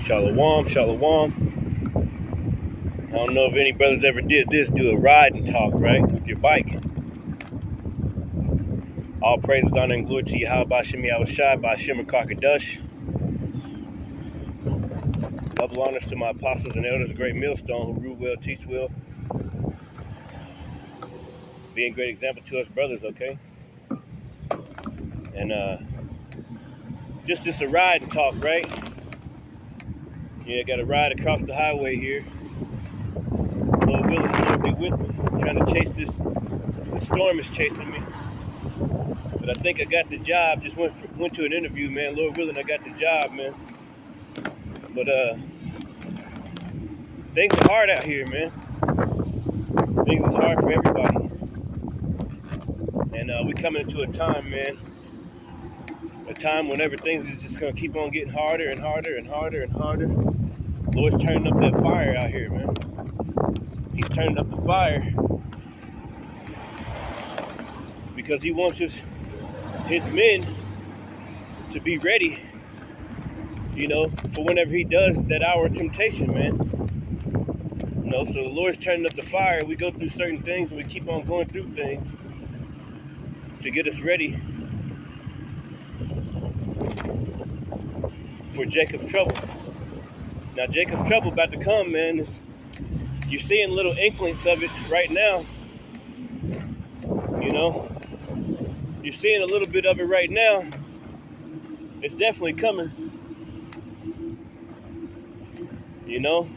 Shalom, shalom. I don't know if any brothers ever did this, do a ride and talk, right, with your bike. All praises, honor, and glory to Yahweh B'Shem Yahushai, B'Shem Kakadash. Double honors to my apostles and elders, a great millstone who rule well, teach well. Being a great example to us brothers, okay? And just a ride and talk, right? Yeah, got to ride across the highway here. Lord willing, the Lord be with me. Trying to chase this. The storm is chasing me. But I think I got the job. Just went to an interview, man. Lord willing, I got the job, man. But things are hard out here, man. Things are hard for everybody. And we coming into a time, man. A time whenever things is just gonna keep on getting harder and harder and harder and harder. Lord's turning up that fire out here, man. He's turning up the fire because he wants his men to be ready, you know, for whenever he does that hour of temptation, man. You know, so the Lord's turning up the fire. We go through certain things and we keep on going through things to get us ready for Jacob's trouble. Now Jacob's trouble about to come, man. You're seeing little inklings of it right now. You know, you're seeing a little bit of it right now. It's definitely coming. You know,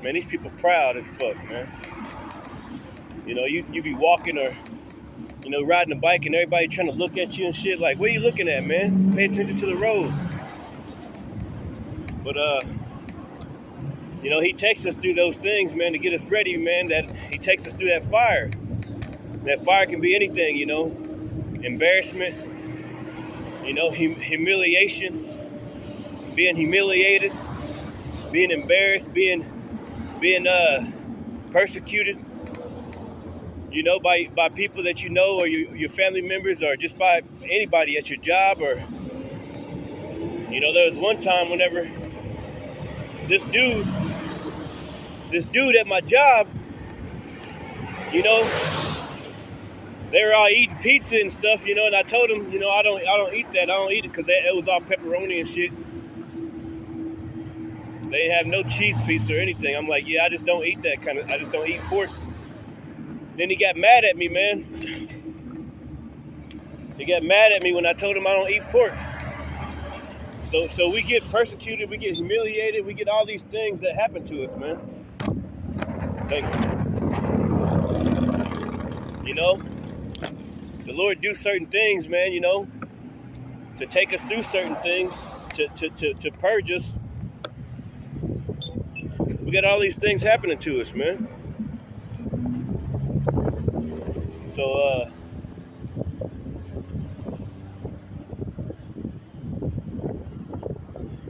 man, these people proud as fuck, man. You know, you be walking or, you know, riding a bike and everybody trying to look at you and shit. Like, what are you looking at, man? Pay attention to the road. But you know, he takes us through those things, man, to get us ready, man. That he takes us through that fire. That fire can be anything, you know. Embarrassment, you know, humiliation, being humiliated, being embarrassed, being persecuted, you know, by people that you know or your family members or just by anybody at your job. Or, you know, there was one time whenever this dude at my job, you know, they were all eating pizza and stuff, you know, and I told them, you know, I don't eat that. I don't eat it because it was all pepperoni and shit. They have no cheese pizza or anything. I'm like, yeah, I just don't eat that kind of. I just don't eat pork. Then he got mad at me, man. He got mad at me when I told him I don't eat pork. So we get persecuted, we get humiliated, we get all these things that happen to us, man. Thank you. You know, the Lord do certain things, man, you know, to take us through certain things, to purge us. We got all these things happening to us, man. So,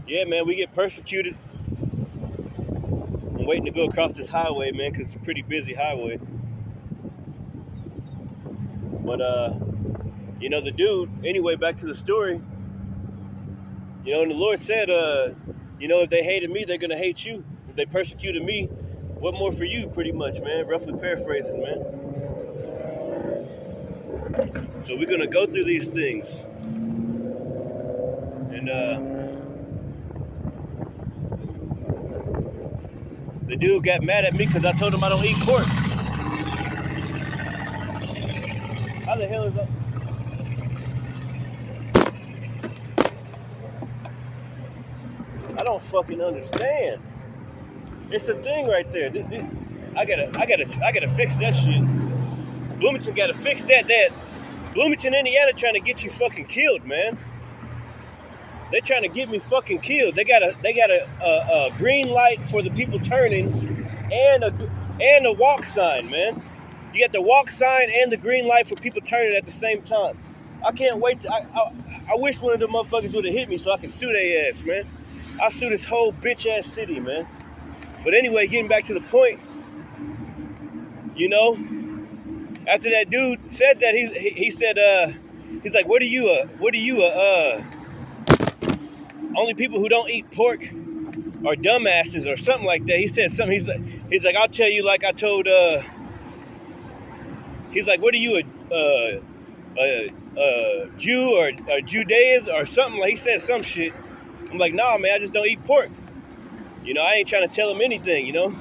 yeah, man, we get persecuted. I'm waiting to go across this highway, man, because it's a pretty busy highway. But, you know, the dude, anyway, back to the story, you know, and the Lord said, you know, if they hated me, they're going to hate you. If they persecuted me, what more for you, pretty much, man, roughly paraphrasing, man. So we're going to go through these things. And, the dude got mad at me because I told him I don't eat pork. How the hell is that? I don't fucking understand. It's a thing right there. I gotta fix that shit. Bloomington gotta fix that. Bloomington, Indiana, trying to get you fucking killed, man. They're trying to get me fucking killed. They got a green light for the people turning, and a walk sign, man. You got the walk sign and the green light for people turning at the same time. I can't wait. I wish one of them motherfuckers would have hit me so I could sue their ass, man. I'll sue this whole bitch ass city, man. But anyway, getting back to the point, you know, after that dude said that, he said, he's like, what are you, only people who don't eat pork are dumbasses or something like that. He said something. He's like, I'll tell you like I told. He's like, what are you, a Jew or a Judaism or something? Like, he said some shit. I'm like, nah, man, I just don't eat pork. You know, I ain't trying to tell him anything, you know.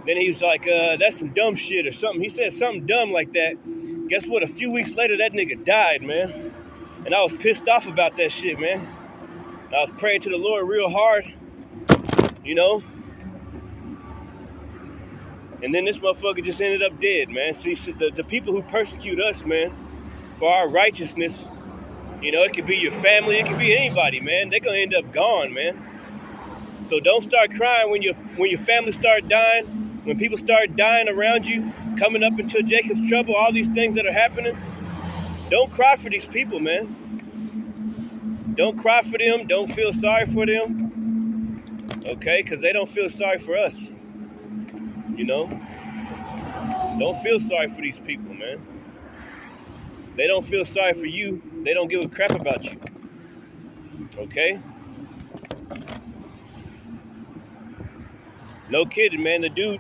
Then he was like, that's some dumb shit or something. He said something dumb like that. Guess what? A few weeks later, that nigga died, man. And I was pissed off about that shit, man. I was praying to the Lord real hard, you know. And then this motherfucker just ended up dead, man. See, the people who persecute us, man, for our righteousness, you know, it could be your family, it could be anybody, man. They're gonna end up gone, man. So don't start crying when your family start dying, when people start dying around you, coming up into Jacob's trouble, all these things that are happening. Don't cry for these people, man. Don't cry for them. Don't feel sorry for them. Okay? Because they don't feel sorry for us. You know? Don't feel sorry for these people, man. They don't feel sorry for you. They don't give a crap about you. Okay? No kidding, man. The dude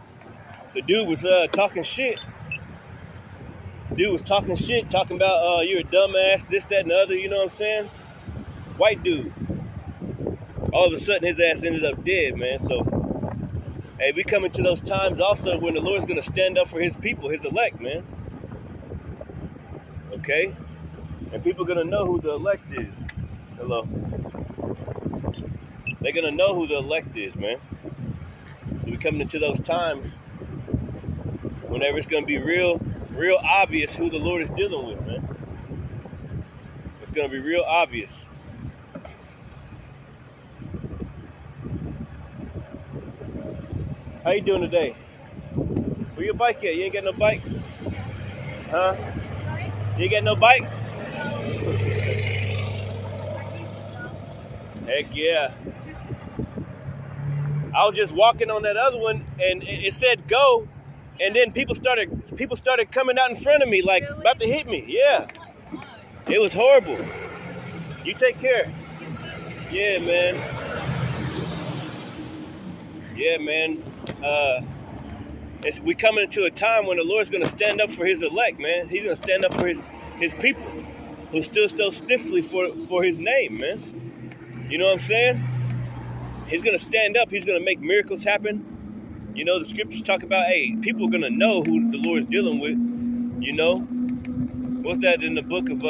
was talking shit. Dude was talking shit, talking about you're a dumbass, this, that, and the other, you know what I'm saying? White dude. All of a sudden his ass ended up dead, man. So hey, we coming to those times also when the Lord's gonna stand up for his people, his elect, man. Okay? And people gonna know who the elect is. Hello. They're gonna know who the elect is, man. So we coming into those times whenever it's gonna be real obvious who the Lord is dealing with, man. It's gonna be real obvious. How you doing today? Where your bike at? You ain't got no bike? Huh? Sorry? You ain't got no bike? Heck yeah. I was just walking on that other one and it said go, and then people started coming out in front of me like Really? about to hit me. Yeah. It was horrible. You take care. Yeah, man. Yeah, man. We coming into a time when the Lord's gonna stand up for his elect, man. He's gonna stand up for his people who stood so stiffly for his name, man. You know what I'm saying? He's gonna stand up. He's gonna make miracles happen. You know, the scriptures talk about, hey, people are gonna know who the Lord's dealing with. You know, what's that in the book of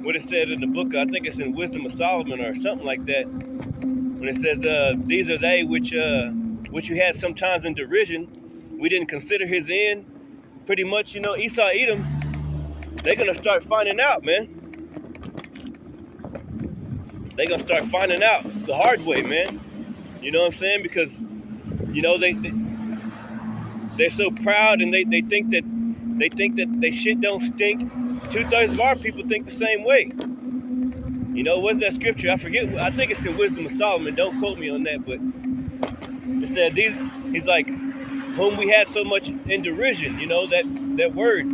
what it said in the book? I think it's in Wisdom of Solomon or something like that. When it says, these are they which you had sometimes in derision. We didn't consider his end. Pretty much, you know, Esau, Edom, they're going to start finding out, man. They're going to start finding out the hard way, man. You know what I'm saying? Because, you know, they're so proud and they think that they shit don't stink. 2/3 of our people think the same way. You know, what's that scripture? I forget. I think it's in Wisdom of Solomon. Don't quote me on that, but it said he's like, whom we had so much in derision. You know, that word.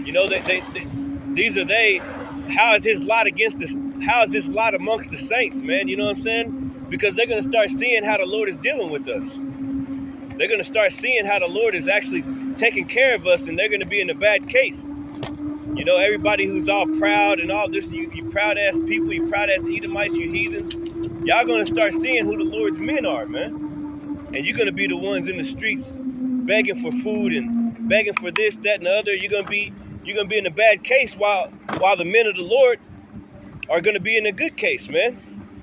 You know, these are they. How is his lot against us? How is this lot amongst the saints, man? You know what I'm saying? Because they're gonna start seeing how the Lord is dealing with us. They're gonna start seeing how the Lord is actually taking care of us, and they're gonna be in a bad case. You know, everybody who's all proud and all this, you proud ass people, you proud ass Edomites, you heathens, y'all gonna start seeing who the Lord's men are, man. And you're gonna be the ones in the streets begging for food and begging for this, that, and the other. You're gonna be in a bad case while the men of the Lord are gonna be in a good case, man.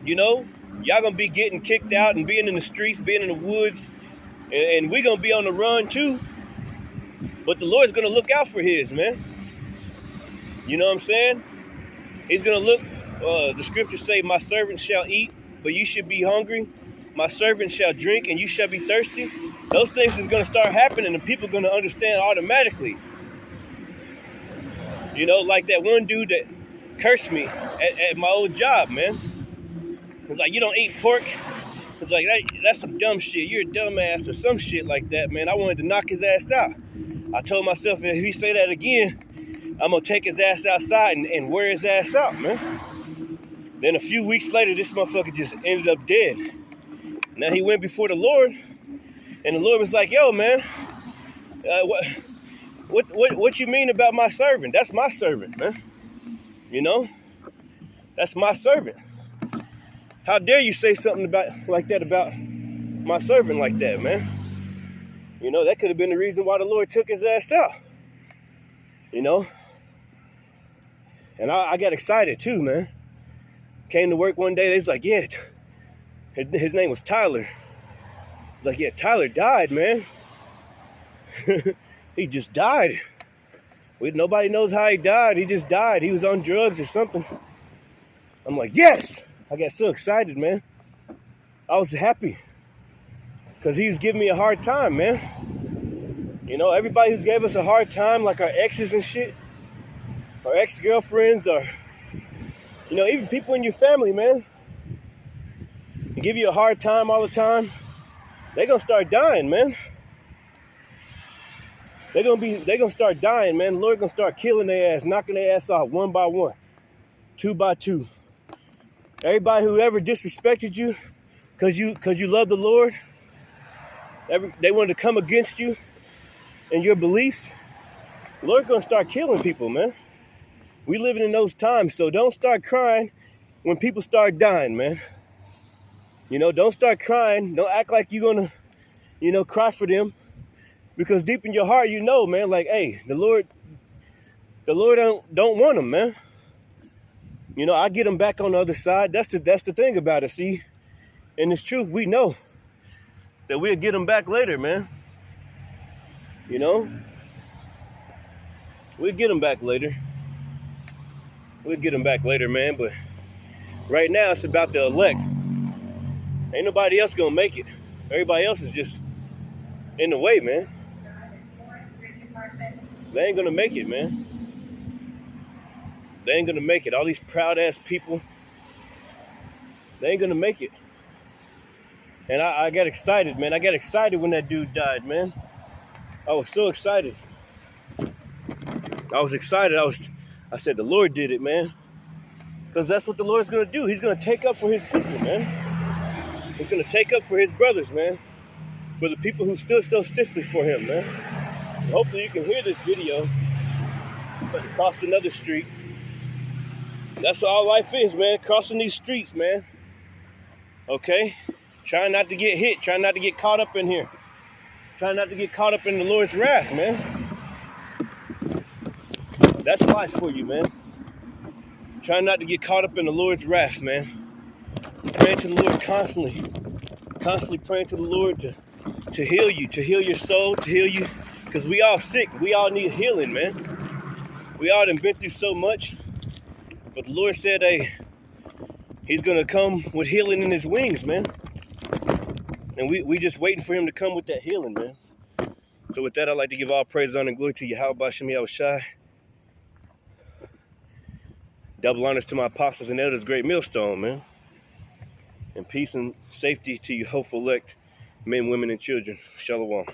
You know, y'all gonna be getting kicked out and being in the streets, being in the woods, and we're gonna be on the run too. But the Lord's gonna look out for his, man. You know what I'm saying? He's going to look, the scriptures say, my servant shall eat, but you should be hungry. My servant shall drink, and you shall be thirsty. Those things is going to start happening, and people are going to understand automatically. You know, like that one dude that cursed me at my old job, man. It's like, you don't eat pork. It's like, that's some dumb shit. You're a dumbass or some shit like that, man. I wanted to knock his ass out. I told myself, if he say that again, I'm going to take his ass outside and wear his ass out, man. Then a few weeks later, this motherfucker just ended up dead. Now he went before the Lord, and the Lord was like, yo, man, what you mean about my servant? That's my servant, man. You know? That's my servant. How dare you say something like that about my servant like that, man? You know, that could have been the reason why the Lord took his ass out. You know? And I got excited too, man. Came to work one day, they was like, yeah, his name was Tyler. It's like, yeah, Tyler died, man. He just died. Nobody knows how he died. He just died. He was on drugs or something. I'm like, yes! I got so excited, man. I was happy. Because he was giving me a hard time, man. You know, everybody who's gave us a hard time, like our exes and shit, our ex-girlfriends, or, you know, even people in your family, man, they give you a hard time all the time, they're going to start dying, man. They're gonna start dying, man. The Lord gonna start killing their ass, knocking their ass off one by one, two by two. Everybody who ever disrespected you because you love the Lord, they wanted to come against you and your beliefs, the Lord's gonna start killing people, man. We living in those times, so don't start crying when people start dying, man. You know, don't start crying. Don't act like you're gonna, you know, cry for them. Because deep in your heart, you know, man, like, hey, the Lord don't want them, man. You know, I get them back on the other side. That's the thing about it, see? And it's truth, we know that we'll get them back later, man. You know? We'll get them back later. We'll get them back later, man. But right now, it's about the elect. Ain't nobody else gonna make it. Everybody else is just in the way, man. They ain't gonna make it, man. They ain't gonna make it. All these proud ass people, they ain't gonna make it. And I got excited, man. I got excited when that dude died, man. I was so excited. I was excited. I said, the Lord did it, man. Because that's what the Lord's gonna do. He's gonna take up for his people, man. He's gonna take up for his brothers, man. For the people who stood so stiffly for him, man. Hopefully you can hear this video. But crossed another street. That's all life is, man. Crossing these streets, man. Okay? Trying not to get hit. Trying not to get caught up in here. Trying not to get caught up in the Lord's wrath, man. That's life for you, man. Trying not to get caught up in the Lord's wrath, man. Praying to the Lord constantly. Constantly praying to the Lord to heal you, to heal your soul, to heal you. Because we all sick. We all need healing, man. We all done been through so much. But the Lord said, hey, he's going to come with healing in his wings, man. And we just waiting for him to come with that healing, man. So with that, I'd like to give all praise, honor, and glory to Yahweh Bashem Yahushai. Double honors to my apostles and elders, great millstone, man. And peace and safety to you hopeful elect men, women, and children. Shalom.